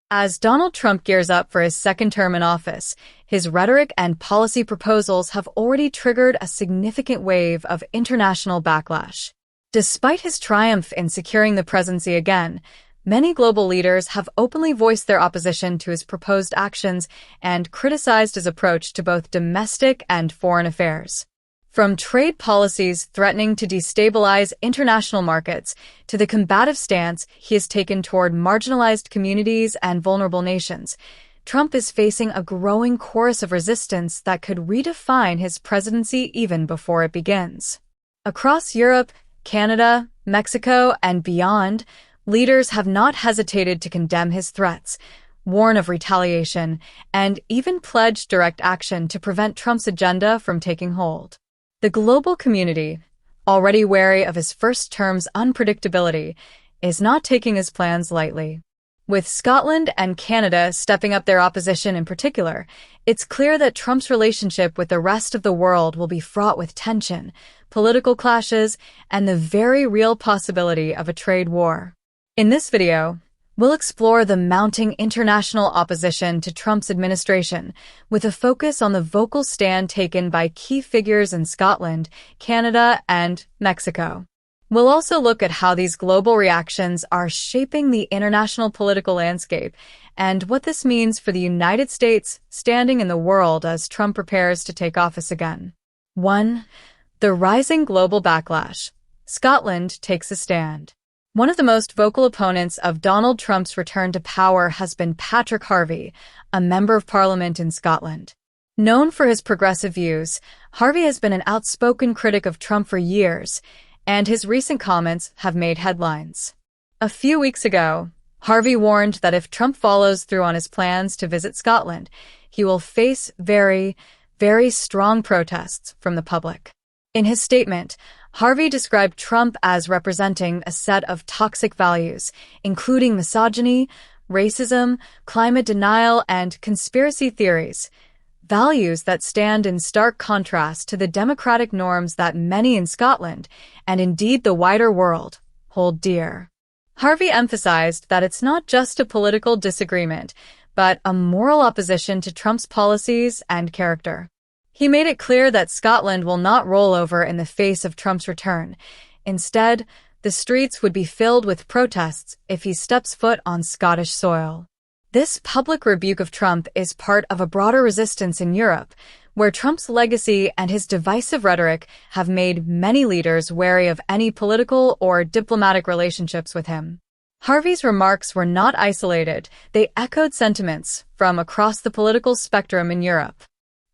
As Donald Trump gears up for his second term in office, his rhetoric and policy proposals have already triggered a significant wave of international backlash. Despite his triumph in securing the presidency again, many global leaders have openly voiced their opposition to his proposed actions and criticized his approach to both domestic and foreign affairs. From trade policies threatening to destabilize international markets to the combative stance he has taken toward marginalized communities and vulnerable nations, Trump is facing a growing chorus of resistance that could redefine his presidency even before it begins. Across Europe, Canada, Mexico, and beyond, leaders have not hesitated to condemn his threats, warn of retaliation, and even pledge direct action to prevent Trump's agenda from taking hold. The global community, already wary of his first term's unpredictability, is not taking his plans lightly. With Scotland and Canada stepping up their opposition in particular, it's clear that Trump's relationship with the rest of the world will be fraught with tension, political clashes, and the very real possibility of a trade war. In this video, we'll explore the mounting international opposition to Trump's administration, with a focus on the vocal stand taken by key figures in Scotland, Canada, and Mexico. We'll also look at how these global reactions are shaping the international political landscape and what this means for the United States standing in the world as Trump prepares to take office again. 1. The rising global backlash. Scotland takes a stand. One of the most vocal opponents of Donald Trump's return to power has been Patrick Harvey, a member of parliament in Scotland. Known for his progressive views, Harvey has been an outspoken critic of Trump for years, and his recent comments have made headlines. A few weeks ago, Harvey warned that if Trump follows through on his plans to visit Scotland, he will face very, very strong protests from the public. In his statement, Harvey described Trump as representing a set of toxic values, including misogyny, racism, climate denial, and conspiracy theories, values that stand in stark contrast to the democratic norms that many in Scotland, and indeed the wider world, hold dear. Harvey emphasized that it's not just a political disagreement, but a moral opposition to Trump's policies and character. He made it clear that Scotland will not roll over in the face of Trump's return. Instead, the streets would be filled with protests if he steps foot on Scottish soil. This public rebuke of Trump is part of a broader resistance in Europe, where Trump's legacy and his divisive rhetoric have made many leaders wary of any political or diplomatic relationships with him. Harvey's remarks were not isolated. They echoed sentiments from across the political spectrum in Europe.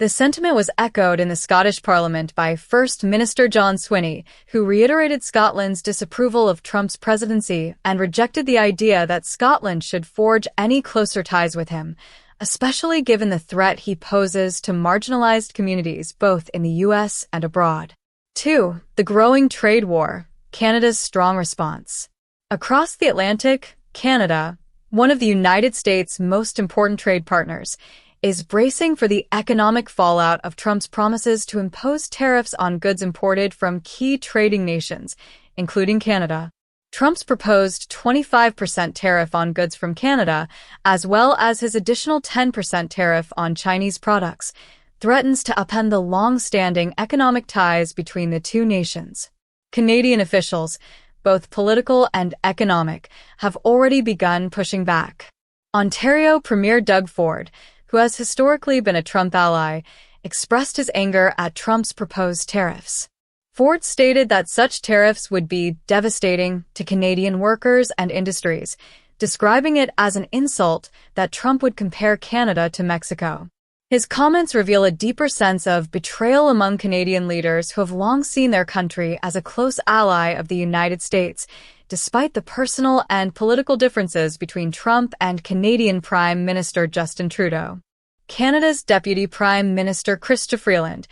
The sentiment was echoed in the Scottish Parliament by First Minister John Swinney, who reiterated Scotland's disapproval of Trump's presidency and rejected the idea that Scotland should forge any closer ties with him, especially given the threat he poses to marginalized communities both in the U.S. and abroad. 2. The growing trade war. Canada's strong response. Across the Atlantic, Canada, one of the United States' most important trade partners, is bracing for the economic fallout of Trump's promises to impose tariffs on goods imported from key trading nations, including Canada. Trump's proposed 25% tariff on goods from Canada, as well as his additional 10% tariff on Chinese products, threatens to upend the long-standing economic ties between the two nations. Canadian officials, both political and economic, have already begun pushing back. Ontario Premier Doug Ford, who has historically been a Trump ally, expressed his anger at Trump's proposed tariffs. Ford stated that such tariffs would be devastating to Canadian workers and industries, describing it as an insult that Trump would compare Canada to Mexico. His comments reveal a deeper sense of betrayal among Canadian leaders who have long seen their country as a close ally of the United States, despite the personal and political differences between Trump and Canadian Prime Minister Justin Trudeau. Canada's Deputy Prime Minister Chrystia Freeland,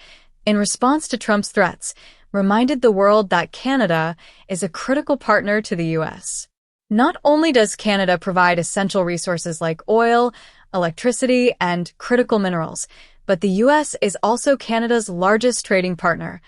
in response to Trump's threats, reminded the world that Canada is a critical partner to the U.S. Not only does Canada provide essential resources like oil, electricity, and critical minerals, but the U.S. is also Canada's largest trading partner,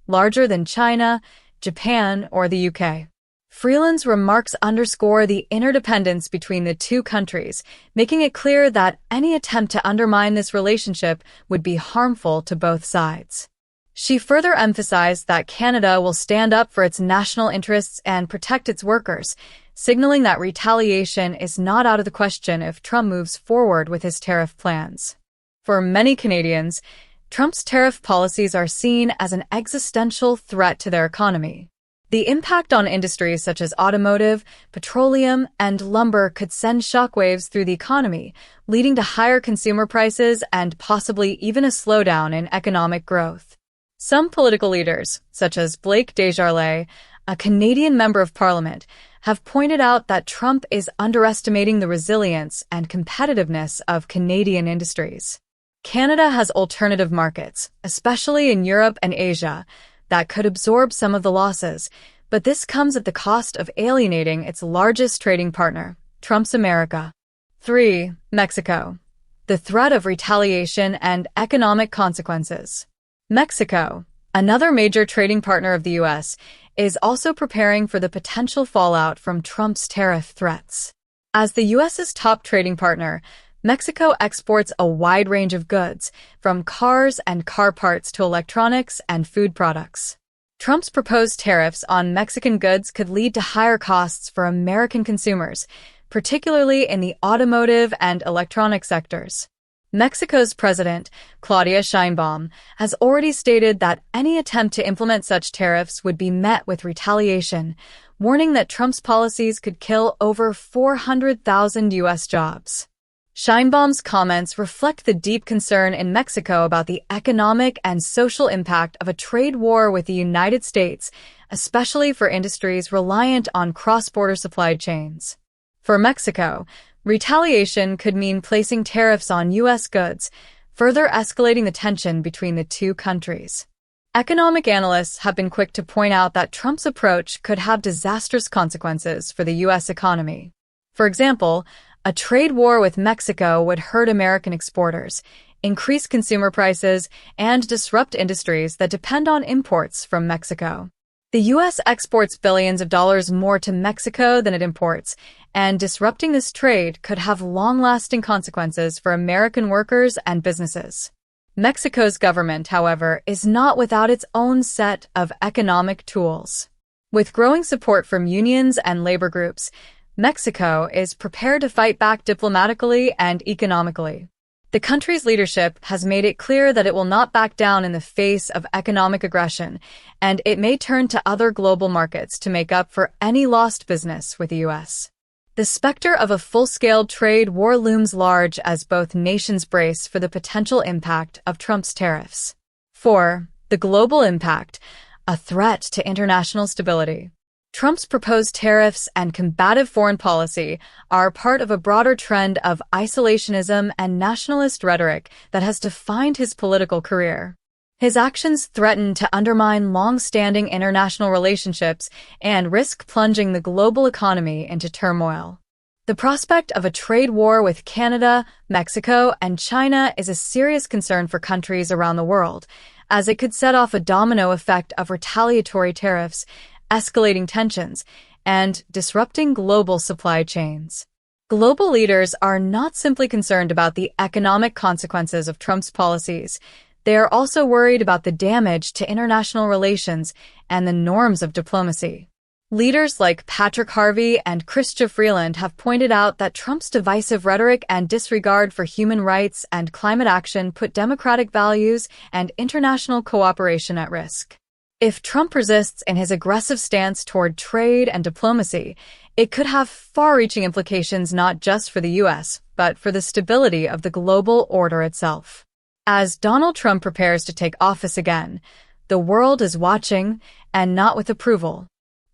larger than China, Japan, or the UK. Freeland's remarks underscore the interdependence between the two countries, making it clear that any attempt to undermine this relationship would be harmful to both sides. She further emphasized that Canada will stand up for its national interests and protect its workers, signaling that retaliation is not out of the question if Trump moves forward with his tariff plans. For many Canadians, Trump's tariff policies are seen as an existential threat to their economy. The impact on industries such as automotive, petroleum, and lumber could send shockwaves through the economy, leading to higher consumer prices and possibly even a slowdown in economic growth. Some political leaders, such as Blake Desjardins, a Canadian member of parliament, have pointed out that Trump is underestimating the resilience and competitiveness of Canadian industries. Canada has alternative markets, especially in Europe and Asia, that could absorb some of the losses, but this comes at the cost of alienating its largest trading partner, Trump's America. 3. Mexico. The threat of retaliation and economic consequences. Mexico, another major trading partner of the U.S., is also preparing for the potential fallout from Trump's tariff threats. As the U.S.'s top trading partner, Mexico exports a wide range of goods, from cars and car parts to electronics and food products. Trump's proposed tariffs on Mexican goods could lead to higher costs for American consumers, particularly in the automotive and electronic sectors. Mexico's president, Claudia Sheinbaum, has already stated that any attempt to implement such tariffs would be met with retaliation, warning that Trump's policies could kill over 400,000 U.S. jobs. Sheinbaum's comments reflect the deep concern in Mexico about the economic and social impact of a trade war with the United States, especially for industries reliant on cross-border supply chains. For Mexico, retaliation could mean placing tariffs on U.S. goods, further escalating the tension between the two countries. Economic analysts have been quick to point out that Trump's approach could have disastrous consequences for the U.S. economy. For example, a trade war with Mexico would hurt American exporters, increase consumer prices, and disrupt industries that depend on imports from Mexico. The U.S. exports billions of dollars more to Mexico than it imports, and disrupting this trade could have long-lasting consequences for American workers and businesses. Mexico's government, however, is not without its own set of economic tools. With growing support from unions and labor groups, Mexico is prepared to fight back diplomatically and economically. The country's leadership has made it clear that it will not back down in the face of economic aggression, and it may turn to other global markets to make up for any lost business with the U.S. The specter of a full-scale trade war looms large as both nations brace for the potential impact of Trump's tariffs. 4. The global impact, a threat to international stability. Trump's proposed tariffs and combative foreign policy are part of a broader trend of isolationism and nationalist rhetoric that has defined his political career. His actions threaten to undermine long-standing international relationships and risk plunging the global economy into turmoil. The prospect of a trade war with Canada, Mexico, and China is a serious concern for countries around the world, as it could set off a domino effect of retaliatory tariffs, escalating tensions, and disrupting global supply chains. Global leaders are not simply concerned about the economic consequences of Trump's policies. They are also worried about the damage to international relations and the norms of diplomacy. Leaders like Patrick Harvey and Chrystia Freeland have pointed out that Trump's divisive rhetoric and disregard for human rights and climate action put democratic values and international cooperation at risk. If Trump persists in his aggressive stance toward trade and diplomacy, it could have far-reaching implications not just for the U.S., but for the stability of the global order itself. As Donald Trump prepares to take office again, the world is watching, and not with approval.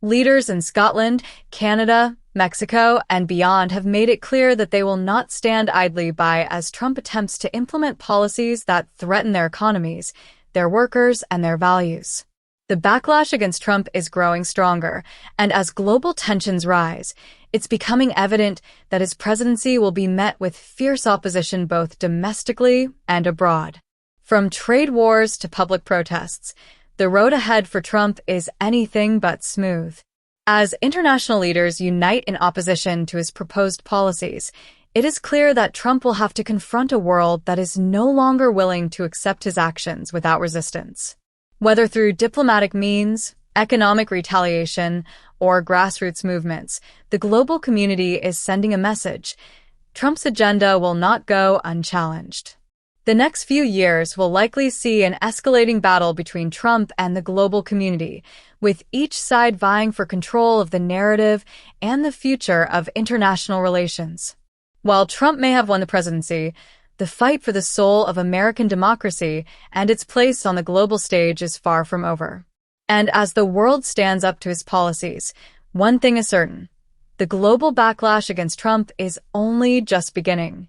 Leaders in Scotland, Canada, Mexico, and beyond have made it clear that they will not stand idly by as Trump attempts to implement policies that threaten their economies, their workers, and their values. The backlash against Trump is growing stronger, and as global tensions rise, it's becoming evident that his presidency will be met with fierce opposition both domestically and abroad. From trade wars to public protests, the road ahead for Trump is anything but smooth. As international leaders unite in opposition to his proposed policies, it is clear that Trump will have to confront a world that is no longer willing to accept his actions without resistance. Whether through diplomatic means, economic retaliation, or grassroots movements, the global community is sending a message. Trump's agenda will not go unchallenged. The next few years will likely see an escalating battle between Trump and the global community, with each side vying for control of the narrative and the future of international relations. While Trump may have won the presidency, the fight for the soul of American democracy and its place on the global stage is far from over. And as the world stands up to his policies, one thing is certain: the global backlash against Trump is only just beginning.